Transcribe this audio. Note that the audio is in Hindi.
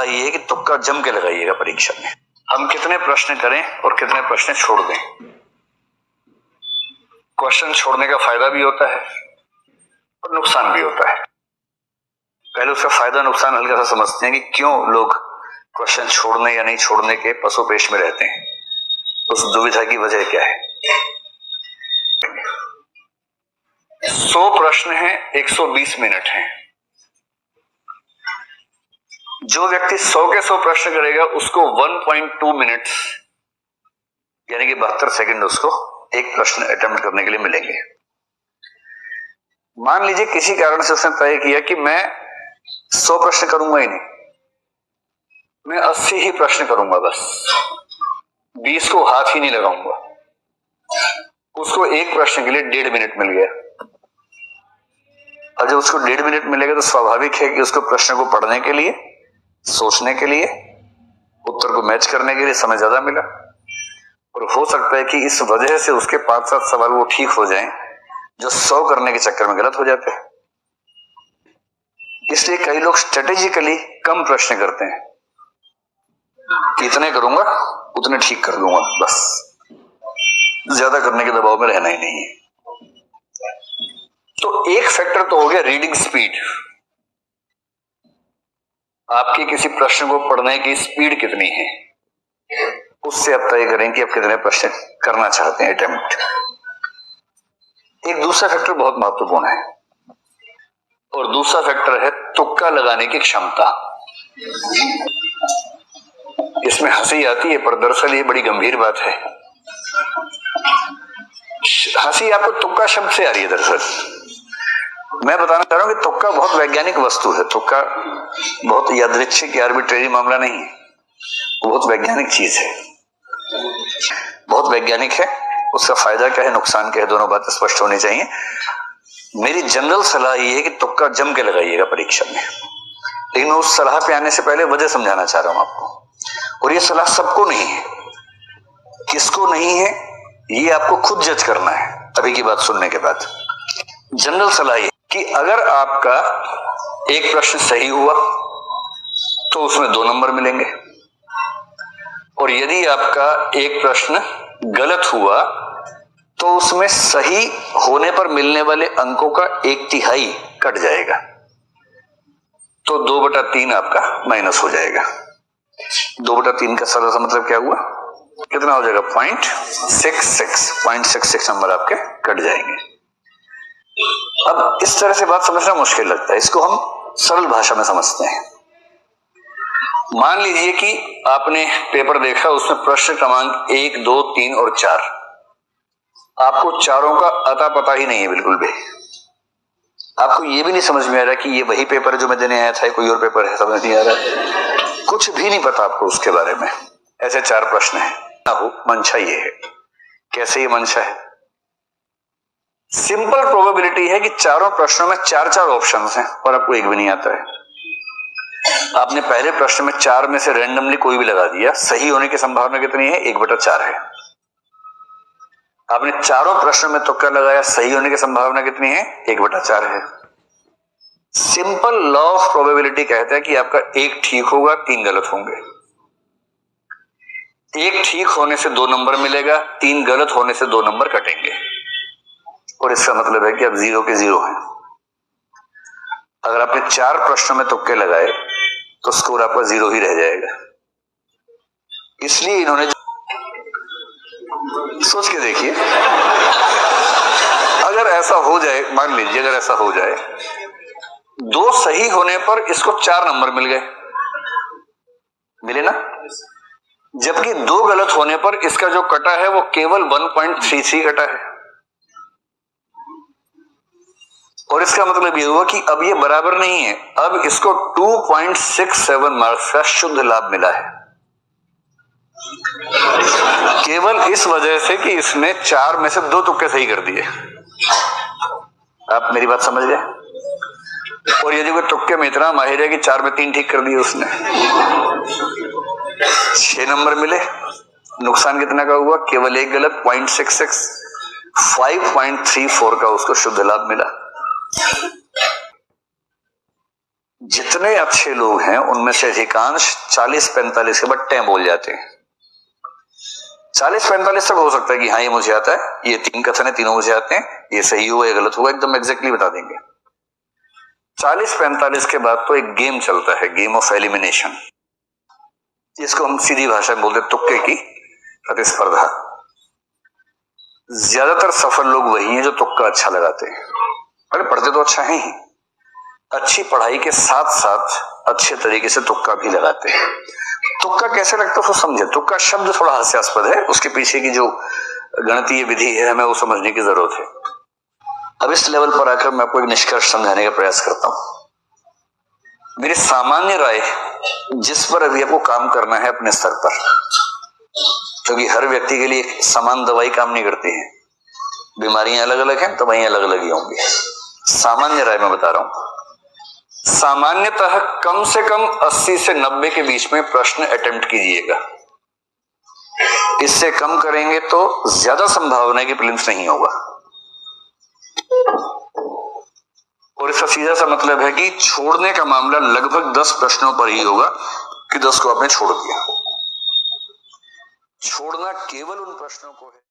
ये है कि तुक्का जम के लगाइएगा परीक्षा में। हम कितने प्रश्न करें और कितने प्रश्न छोड़ दें। क्वेश्चन छोड़ने का फायदा भी होता है और नुकसान भी होता है। पहले उसका फायदा नुकसान हल्का सा समझते हैं कि क्यों लोग क्वेश्चन छोड़ने या नहीं छोड़ने के पसोपेश में रहते हैं, उस दुविधा की वजह क्या है। 100 प्रश्न हैं, 120 मिनट हैं। जो व्यक्ति 100 के 100 प्रश्न करेगा उसको 1.2 मिनट्स यानी कि 72 सेकंड उसको एक प्रश्न अटेम्प्ट करने के लिए मिलेंगे। मान लीजिए किसी कारण से उसने तय किया कि मैं 100 प्रश्न करूंगा ही नहीं, मैं 80 ही प्रश्न करूंगा, बस 20 को हाथ ही नहीं लगाऊंगा। उसको एक प्रश्न के लिए 1.5 मिनट मिल गया। और जब उसको 1.5 मिनट मिलेगा तो स्वाभाविक है कि उसको प्रश्न को पढ़ने के लिए, सोचने के लिए, उत्तर को मैच करने के लिए समय ज्यादा मिला। और हो सकता है कि इस वजह से उसके 5-7 सवाल वो ठीक हो जाएं जो 100 करने के चक्कर में गलत हो जाते हैं। इसलिए कई लोग स्ट्रेटेजिकली कम प्रश्न करते हैं, इतने करूंगा उतने ठीक कर दूंगा, बस ज्यादा करने के दबाव में रहना ही नहीं है। तो एक फैक्टर तो हो गया रीडिंग स्पीड, आपकी किसी प्रश्न को पढ़ने की स्पीड कितनी है, उससे आप तय करें कि आप कितने प्रश्न करना चाहते हैं अटेम्प्ट। एक दूसरा फैक्टर बहुत महत्वपूर्ण है और दूसरा फैक्टर है तुक्का लगाने की क्षमता। इसमें हंसी आती है पर दरअसल ये बड़ी गंभीर बात है। हंसी आपको तुक्का शब्द से आ रही है, दरअसल मैं बताना चाह रहा हूं कि तुक्का बहुत वैज्ञानिक वस्तु है। तुक्का बहुत यादृच्छिक या आर्बिट्रेरी मामला नहीं है, वो बहुत वैज्ञानिक चीज है, बहुत वैज्ञानिक है। उसका फायदा क्या है, नुकसान क्या है, दोनों बातें स्पष्ट होनी चाहिए। मेरी जनरल सलाह ये है कि तुक्का जम के लगाइएगा परीक्षा में, लेकिन उस सलाह पे आने से पहले वजह समझाना चाह रहा हूं आपको। और ये सलाह सबको नहीं है, किसको नहीं है ये आपको खुद जज करना है अभी की बात सुनने के बाद। जनरल सलाह ये कि अगर आपका एक प्रश्न सही हुआ तो उसमें 2 नंबर मिलेंगे, और यदि आपका एक प्रश्न गलत हुआ तो उसमें सही होने पर मिलने वाले अंकों का 1/3 कट जाएगा, तो 2/3 आपका माइनस हो जाएगा। 2/3 का सरल सा मतलब क्या हुआ, कितना हो जाएगा, 0.66 नंबर आपके कट जाएंगे। अब इस तरह से बात समझना मुश्किल लगता है, इसको हम सरल भाषा में समझते हैं। मान लीजिए कि आपने पेपर देखा, उसमें प्रश्न क्रमांक 1, 2, 3 और 4, आपको चारों का अता पता ही नहीं है बिल्कुल भी। आपको ये भी नहीं समझ में आ रहा कि ये वही पेपर है जो मैं देने आया था, कोई और पेपर है, समझ नहीं आ रहा, कुछ भी नहीं पता आपको उसके बारे में। ऐसे 4 प्रश्न है। मंशा ये है, कैसे ये मंशा है, सिंपल प्रोबेबिलिटी है कि चारों प्रश्नों में 4-4 ऑप्शंस हैं और आपको एक भी नहीं आता है। आपने पहले प्रश्न में 4 में से रैंडमली कोई भी लगा दिया, सही होने की संभावना कितनी है, 1/4 है। आपने चारों प्रश्नों में तुक्का लगाया, सही होने की संभावना कितनी है, 1/4 है। सिंपल लॉ ऑफ प्रोबेबिलिटी कहता है कि आपका 1 ठीक होगा, 3 गलत होंगे। 1 ठीक होने से 2 नंबर मिलेगा, 3 गलत होने से 2 नंबर कटेंगे, और इसका मतलब है कि आप 0 के 0 हैं। अगर आपने 4 प्रश्नों में तुक्के लगाए तो स्कोर आपका 0 ही रह जाएगा। इसलिए इन्होंने, सोच के देखिए, अगर ऐसा हो जाए, मान लीजिए अगर ऐसा हो जाए, 2 सही होने पर इसको 4 नंबर मिल गए, मिले ना, जबकि 2 गलत होने पर इसका जो कटा है वो केवल 1.33 कटा है। और इसका मतलब ये हुआ कि अब ये बराबर नहीं है, अब इसको 2.67 मार्क्स का शुद्ध लाभ मिला है, केवल इस वजह से कि इसने 4 में से 2 तुक्के सही कर दिए। आप मेरी बात समझ गए। और यदि कोई तुक्के में इतना माहिर है कि 4 में 3 ठीक कर दिए उसने, 6 नंबर मिले। नुकसान कितना का हुआ, केवल 1 गलत, 0.66, 5.34 का उसको शुद्ध लाभ मिला। जितने अच्छे लोग हैं उनमें से अधिकांश 40-45 के बाद टें बोल जाते हैं। 40-45 तक हो सकता है कि हाँ ये मुझे आता है, ये 3 कथन है, तीनों मुझे आते हैं, ये सही हुआ या गलत हुआ एकदम एग्जैक्टली बता देंगे। 40-45 के बाद तो एक गेम चलता है, गेम ऑफ एलिमिनेशन, जिसको हम सीधी भाषा में बोलते तुक्के की प्रतिस्पर्धा। ज्यादातर सफल लोग वही हैं जो तुक्का अच्छा लगाते हैं। अरे पढ़ते तो अच्छा है ही, अच्छी पढ़ाई के साथ साथ अच्छे तरीके से तुक्का भी लगाते हैं। तुक्का कैसे लगता है उसको समझे। तुक्का शब्द थोड़ा हास्यास्पद है, उसके पीछे की जो गणितीय विधि है हमें वो समझने की जरूरत है। अब इस लेवल पर आकर मैं आपको एक निष्कर्ष समझाने का प्रयास करता हूं। मेरी सामान्य राय, जिस पर अभी आपको काम करना है अपने स्तर पर, क्योंकि हर व्यक्ति के लिए समान दवाई काम नहीं करती है, बीमारियां अलग अलग हैं, दवाइयां अलग अलग ही होंगी। सामान्य राय मैं बता रहा हूं, सामान्यतः कम से कम 80 से 90 के बीच में प्रश्न अटेम्प्ट कीजिएगा। इससे कम करेंगे तो ज्यादा संभावना है कि प्रीलिम्स नहीं होगा। और इसका सीधा सा मतलब है कि छोड़ने का मामला लगभग 10 प्रश्नों पर ही होगा कि 10 को आपने छोड़ दिया। छोड़ना केवल उन प्रश्नों को है